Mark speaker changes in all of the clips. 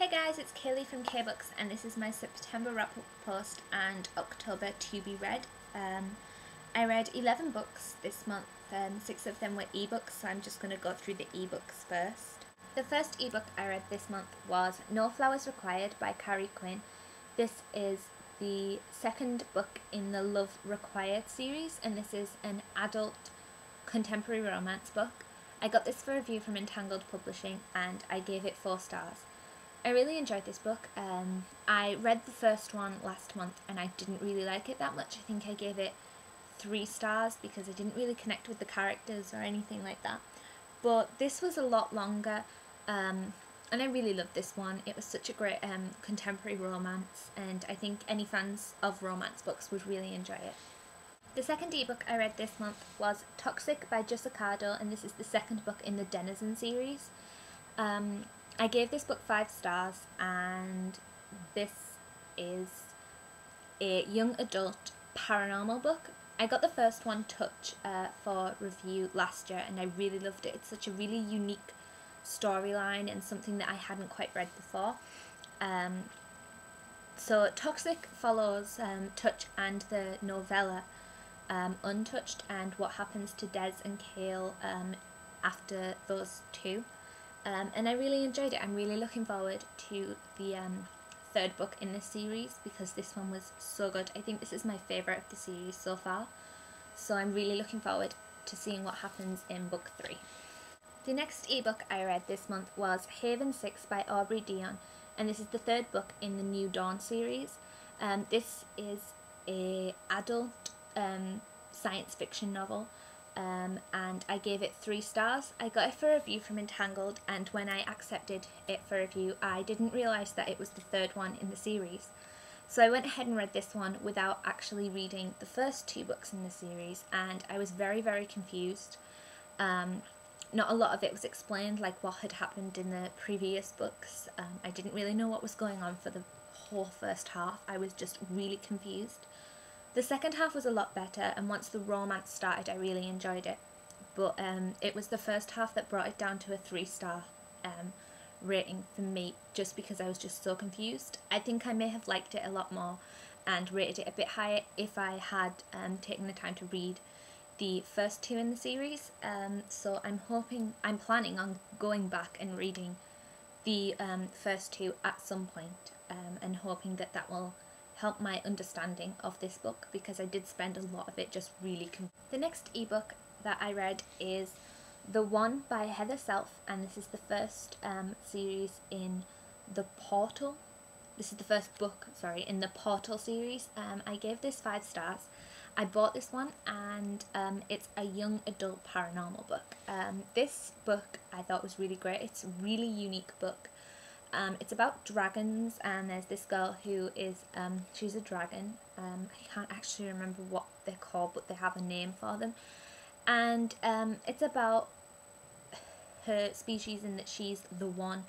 Speaker 1: Hey guys, it's Kaylee from K-Books and this is my September wrap-up post and October to be read. I read 11 books this month, 6 of them were ebooks, so I'm just going to go through the ebooks first. The first ebook I read this month was No Flowers Required by Carrie Quinn. This is the second book in the Love Required series, and this is an adult contemporary romance book. I got this for review from Entangled Publishing and I gave it 4 stars. I really enjoyed this book. I read the first one last month and I didn't really like it that much. I think I gave it 3 stars because I didn't really connect with the characters or anything like that. But this was a lot longer and I really loved this one. It was such a great contemporary romance, and I think any fans of romance books would really enjoy it. The second ebook I read this month was Toxic by Jusicado, and this is the second book in the Denizen series. I gave this book 5 stars, and this is a young adult paranormal book. I got the first one, Touch, for review last year and I really loved it. It's such a really unique storyline and something that I hadn't quite read before. So Toxic follows Touch and the novella Untouched and what happens to Des and Kale after those two. And I really enjoyed it. I'm really looking forward to the third book in this series because this one was so good. I think this is my favourite of the series so far. So I'm really looking forward to seeing what happens in book 3. The next ebook I read this month was Haven 6 by Aubrey Dion, and this is the third book in the New Dawn series. This is a adult science fiction novel, and I gave it 3 stars. I got it for review from Entangled, and when I accepted it for review I didn't realise that it was the third one in the series. So I went ahead and read this one without actually reading the first 2 books in the series, and I was very confused. Not a lot of it was explained, like what had happened in the previous books. I didn't really know what was going on for the whole first half. I was just really confused. The second half was a lot better, and once the romance started I really enjoyed it. But it was the first half that brought it down to a 3-star rating for me, just because I was just so confused. I think I may have liked it a lot more and rated it a bit higher if I had taken the time to read the first 2 in the series. So I'm planning on going back and reading the first 2 at some point, and hoping that that will help my understanding of this book, because I did spend a lot of it just really The next ebook that I read is The One by Heather Self, and this is the first series in the Portal. This is the first book, sorry, in the Portal series. I gave this 5 stars. I bought this one, and it's a young adult paranormal book. This book I thought was really great. It's a really unique book. It's about dragons, and there's this girl who is, she's a dragon. I can't actually remember what they're called, but they have a name for them. And it's about her species, and that she's the one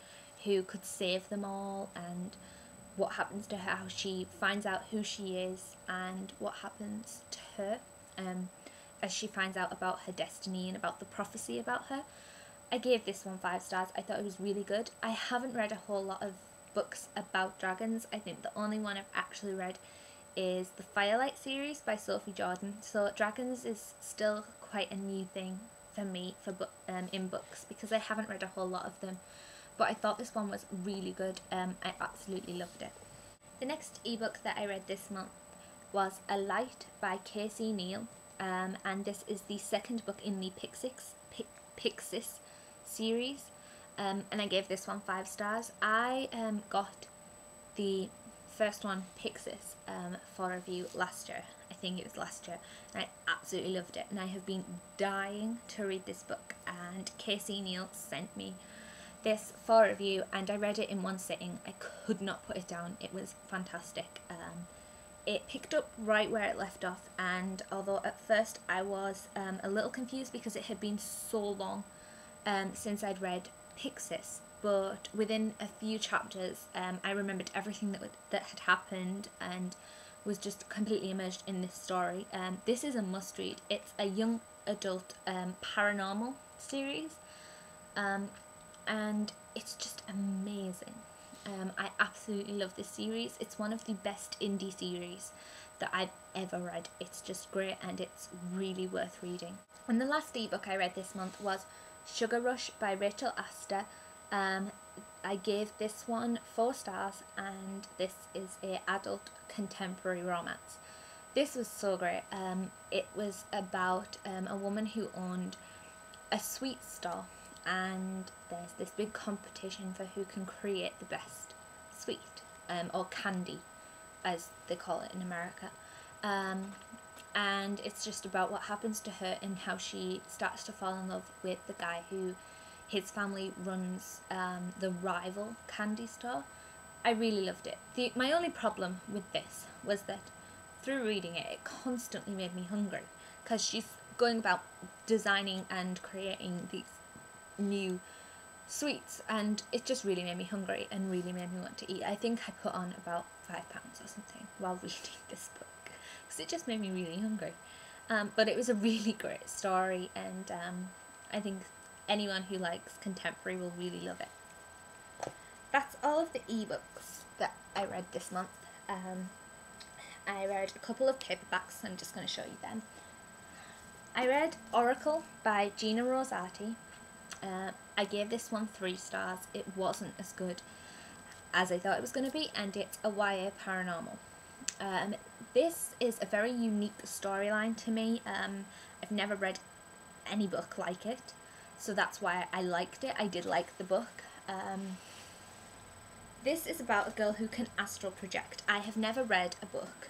Speaker 1: who could save them all, and what happens to her, how she finds out who she is and what happens to her as she finds out about her destiny and about the prophecy about her. I gave this one 5 stars. I thought it was really good. I haven't read a whole lot of books about dragons. I think the only one I've actually read is the Firelight series by Sophie Jordan. So dragons is still quite a new thing for me in books, because I haven't read a whole lot of them. But I thought this one was really good. I absolutely loved it. The next ebook that I read this month was A Light by Casey Neal, and this is the second book in the Pixis series, and I gave this one 5 stars. I got the first one, Pixis, for review last year. I think it was last year, and I absolutely loved it, and I have been dying to read this book, and Casey Neal sent me this for review and I read it in one sitting. I could not put it down. It was fantastic. It picked up right where it left off, and although at first I was a little confused because it had been so long since I'd read Pixis, but within a few chapters I remembered everything that had happened and was just completely immersed in this story. This is a must read. It's a young adult paranormal series, and it's just amazing. I absolutely love this series. It's one of the best indie series that I've ever read. It's just great and it's really worth reading. And the last ebook I read this month was Sugar Rush by Rachel Astor. I gave this one 4 stars, and this is a adult contemporary romance. This was so great. It was about a woman who owned a sweet stall, and there's this big competition for who can create the best sweet, or candy as they call it in America. And it's just about what happens to her and how she starts to fall in love with the guy who his family runs the rival candy store. I really loved it. My only problem with this was that through reading it, it constantly made me hungry, because she's going about designing and creating these new sweets, and it just really made me hungry and really made me want to eat. I think I put on about 5 pounds or something while reading this book, because it just made me really hungry. But it was a really great story, and I think anyone who likes contemporary will really love it. That's all of the ebooks that I read this month. I read a couple of paperbacks, so I'm just going to show you them. I read Oracle by Gina Rosati. I gave this one 3 stars. It wasn't as good as I thought it was going to be, and it's a YA paranormal. This is a very unique storyline to me. I've never read any book like it, so that's why I liked it. I did like the book. This is about a girl who can astral project. I have never read a book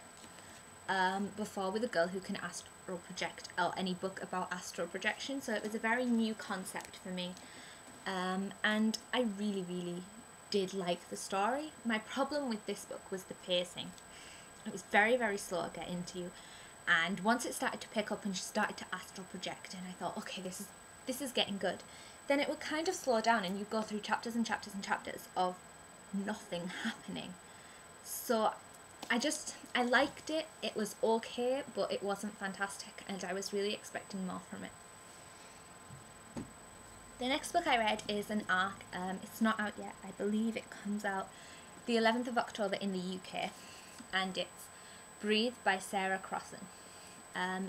Speaker 1: before with a girl who can astral project, or any book about astral projection, so it was a very new concept for me, and I really did like the story. My problem with this book was the pacing. It was very slow to get into, and once it started to pick up and she started to astral project, and I thought, okay, this is getting good, then it would kind of slow down and you go through chapters and chapters and chapters of nothing happening. So I liked it. It was okay, but it wasn't fantastic, and I was really expecting more from it. The next book I read is an ARC. It's not out yet. I believe it comes out the 11th of October in the UK, and it's Breathe by Sarah Crossan.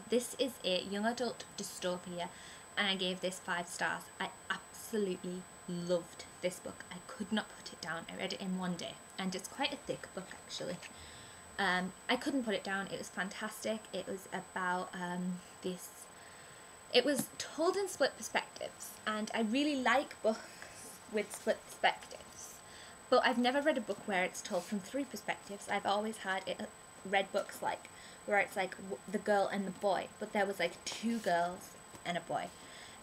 Speaker 1: This is a young adult dystopia, and I gave this 5 stars. I absolutely loved this book. I could not put it down. I read it in one day, and it's quite a thick book actually. I couldn't put it down. It was fantastic. It was about it was told in split perspectives, and I really like books with split perspectives, but I've never read a book where it's told from 3 perspectives. I've always read books like where it's like the girl and the boy, but there was like 2 girls and a boy.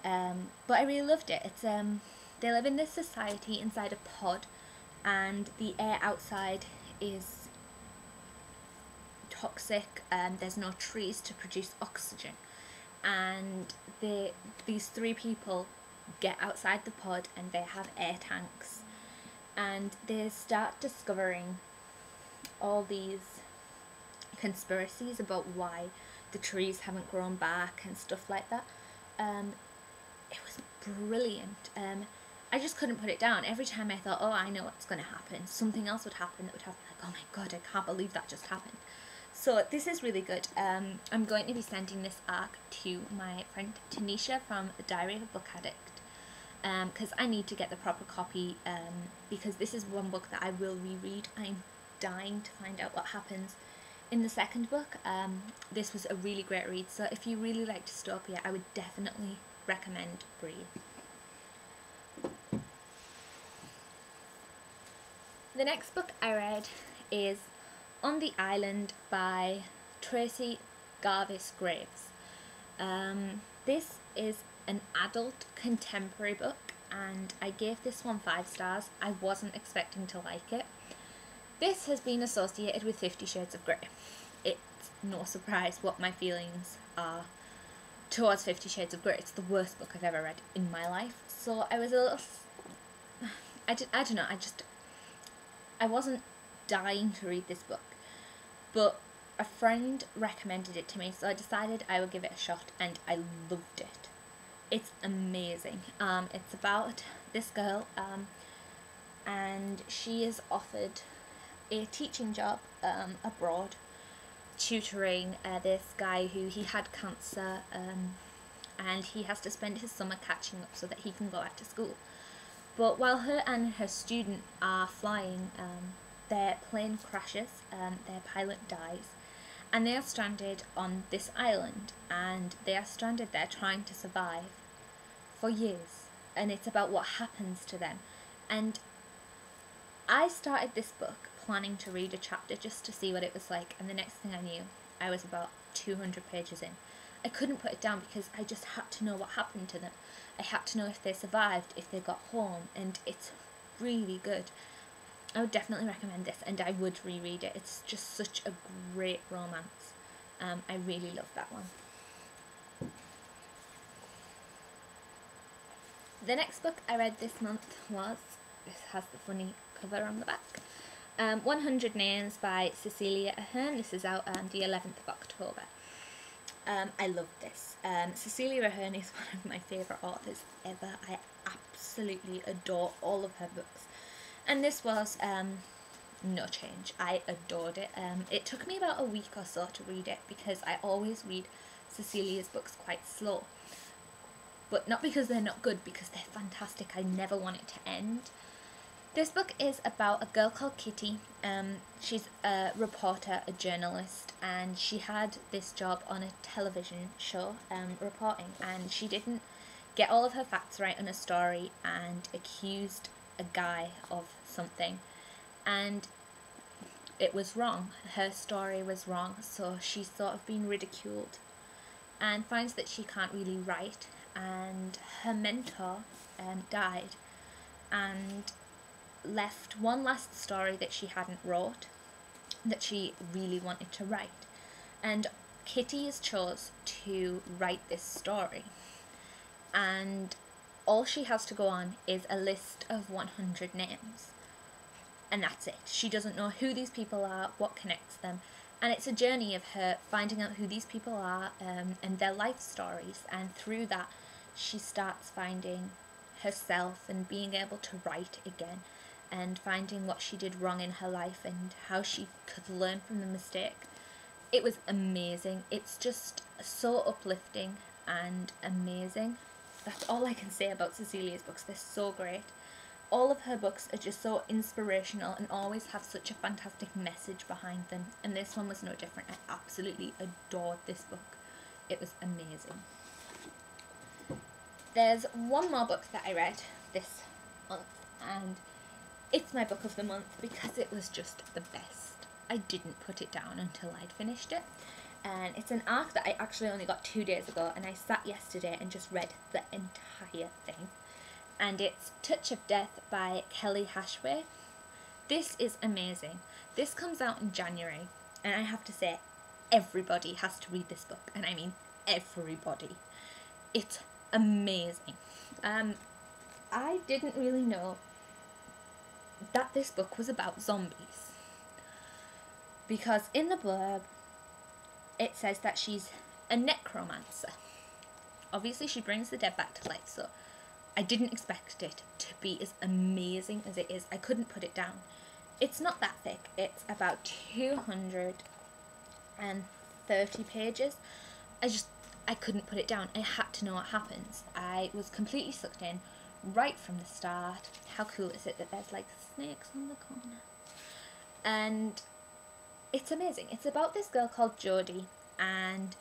Speaker 1: But I really loved it. It's they live in this society inside a pod, and the air outside is toxic, and there's no trees to produce oxygen, and these 3 people get outside the pod and they have air tanks, and they start discovering all these conspiracies about why the trees haven't grown back and stuff like that. It was brilliant. I just couldn't put it down. Every time I thought, oh, I know what's going to happen, something else would happen that would have like, oh my god, I can't believe that just happened. So this is really good. I'm going to be sending this ARC to my friend Tanisha from The Diary of a Book Addict, because I need to get the proper copy, because this is one book that I will reread. I'm dying to find out what happens in the second book. This was a really great read, so if you really like dystopia, I would definitely recommend Breathe. The next book I read is On the Island by Tracy Garvis Graves. This is an adult contemporary book, and I gave this one 5 stars. I wasn't expecting to like it. This has been associated with 50 Shades of Grey. It's no surprise what my feelings are towards 50 Shades of Grey. It's the worst book I've ever read in my life. So I was a little... I don't know, I wasn't dying to read this book, but a friend recommended it to me, so I decided I would give it a shot, and I loved it. It's amazing. It's about this girl and she is offered a teaching job abroad, tutoring this guy who he had cancer, and he has to spend his summer catching up so that he can go back to school. But while her and her student are flying, their plane crashes, their pilot dies, and they are stranded on this island, and they are stranded there trying to survive for years, and it's about what happens to them. And I started this book planning to read a chapter just to see what it was like, and the next thing I knew, I was about 200 pages in. I couldn't put it down because I just had to know what happened to them. I had to know if they survived, if they got home, and it's really good. I would definitely recommend this, and I would reread it. It's just such a great romance. I really love that one. The next book I read this month was, this has the funny cover on the back, 100 Names by Cecilia Ahern. This is out the 11th of October. I love this. Cecilia Ahern is one of my favourite authors ever. I absolutely adore all of her books. And this was no change. I adored it. It took me about a week or so to read it because I always read Cecilia's books quite slow. But not because they're not good, because they're fantastic. I never want it to end. This book is about a girl called Kitty. She's a reporter, a journalist, and she had this job on a television show, reporting, and she didn't get all of her facts right on a story and accused a guy of something, and it was wrong. Her story was wrong, so she's sort of been ridiculed and finds that she can't really write, and her mentor died and left one last story that she hadn't wrote that she really wanted to write, and Kitty is chose to write this story, and all she has to go on is a list of 100 names, and that's it. She doesn't know who these people are, what connects them, and it's a journey of her finding out who these people are, and their life stories, and through that she starts finding herself and being able to write again, and finding what she did wrong in her life and how she could learn from the mistake. It was amazing. It's just so uplifting and amazing. That's all I can say about Cecilia's books. They're so great. All of her books are just so inspirational and always have such a fantastic message behind them, and this one was no different. I absolutely adored this book. It was amazing. There's one more book that I read this month, and it's my book of the month because it was just the best. I didn't put it down until I'd finished it. And it's an arc that I actually only got 2 days ago, and I sat yesterday and just read the entire thing. And it's Touch of Death by Kelly Hashway. This is amazing. This comes out in January, and I have to say, everybody has to read this book, and I mean everybody. It's amazing. I didn't really know that this book was about zombies, because in the blurb it says that she's a necromancer. Obviously she brings the dead back to life, so I didn't expect it to be as amazing as it is. I couldn't put it down. It's not that thick. It's about 230 pages. I couldn't put it down. I had to know what happens. I was completely sucked in right from the start. How cool is it that there's like snakes on the corner? And it's amazing. It's about this girl called Jodie, and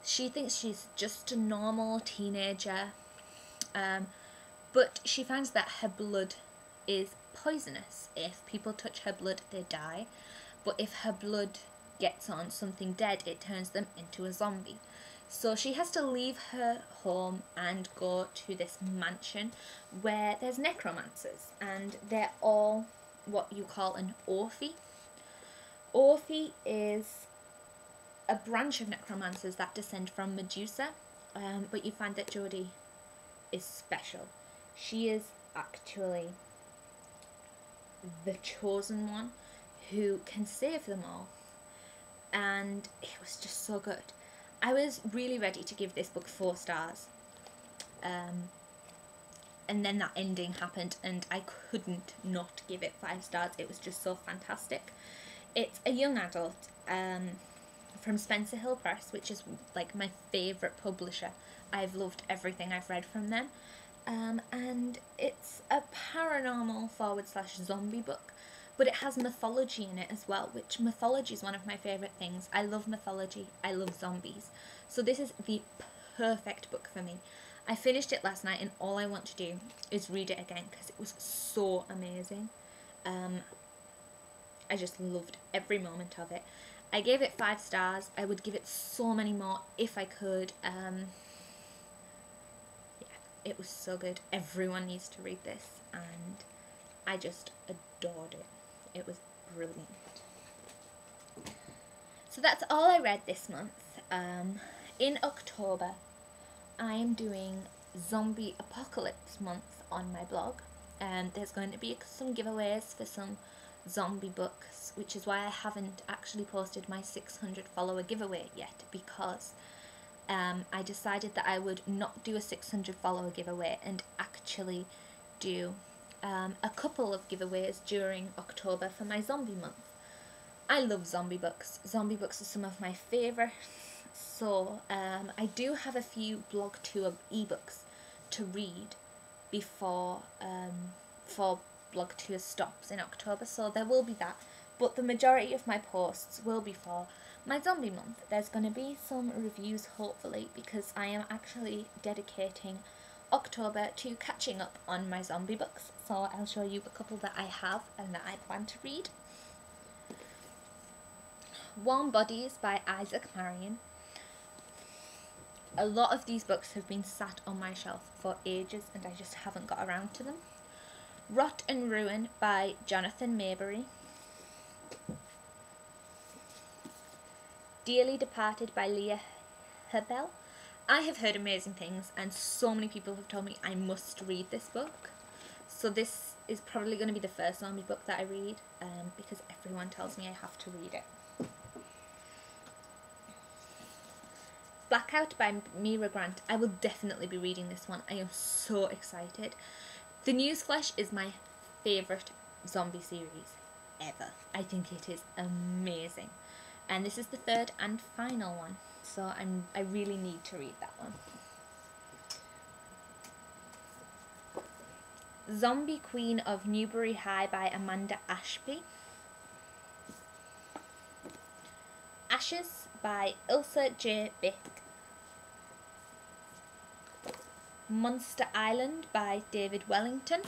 Speaker 1: she thinks she's just a normal teenager, but she finds that her blood is poisonous. If people touch her blood, they die, but if her blood gets on something dead, it turns them into a zombie. So she has to leave her home and go to this mansion where there's necromancers, and they're all what you call an Orphy. Orphy is a branch of necromancers that descend from Medusa, but you find that Jodie is special. She is actually the chosen one who can save them all, and it was just so good. I was really ready to give this book 4 stars. and then that ending happened, and I couldn't not give it 5 stars. It was just so fantastic. It's a young adult from Spencer Hill Press, which is like my favourite publisher. I've loved everything I've read from them. And it's a paranormal / zombie book, but it has mythology in it as well, which mythology is one of my favourite things. I love mythology, I love zombies. So this is the perfect book for me. I finished it last night and all I want to do is read it again because it was so amazing. I just loved every moment of it. I gave it 5 stars. I would give it so many more if I could. It was so good. Everyone needs to read this, and I just adored it. It was brilliant. So that's all I read this month. In October, I am doing Zombie Apocalypse month on my blog. There's going to be some giveaways for some zombie books, which is why I haven't actually posted my 600 follower giveaway yet, because I decided that I would not do a 600 follower giveaway and actually do a couple of giveaways during October for my zombie month. I love zombie books. Zombie books are some of my favourites. So I do have a few blog tour ebooks to read before for blog tour stops in October, so there will be that. But the majority of my posts will be for my zombie month. There's going to be some reviews hopefully, because I am actually dedicating October to catching up on my zombie books. So I'll show you a couple that I have and that I plan to read. Warm Bodies by Isaac Marion. A lot of these books have been sat on my shelf for ages and I just haven't got around to them. Rot and Ruin by Jonathan Maberry. Dearly Departed by Leah Hebel. I have heard amazing things and so many people have told me I must read this book. So this is probably going to be the first zombie book that I read, because everyone tells me I have to read it. Blackout by Mira Grant. I will definitely be reading this one. I am so excited. The Newsflesh is my favourite zombie series ever. I think it is amazing. And this is the 3rd and final one. So I really need to read that one. Zombie Queen of Newbury High by Amanda Ashby. Ashes by Ilsa J. Bick. Monster Island by David Wellington.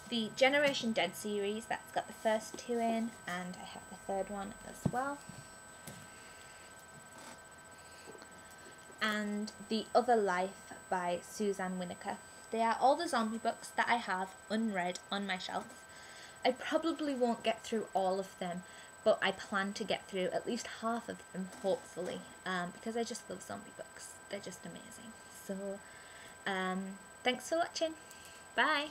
Speaker 1: The Generation Dead series, that's got the first 2 in, and I have the 3rd one as well. And The Other Life by Suzanne Winokur. They are all the zombie books that I have unread on my shelf. I probably won't get through all of them, but I plan to get through at least half of them, hopefully, because I just love zombie books. They're just amazing. So, thanks for watching. Bye!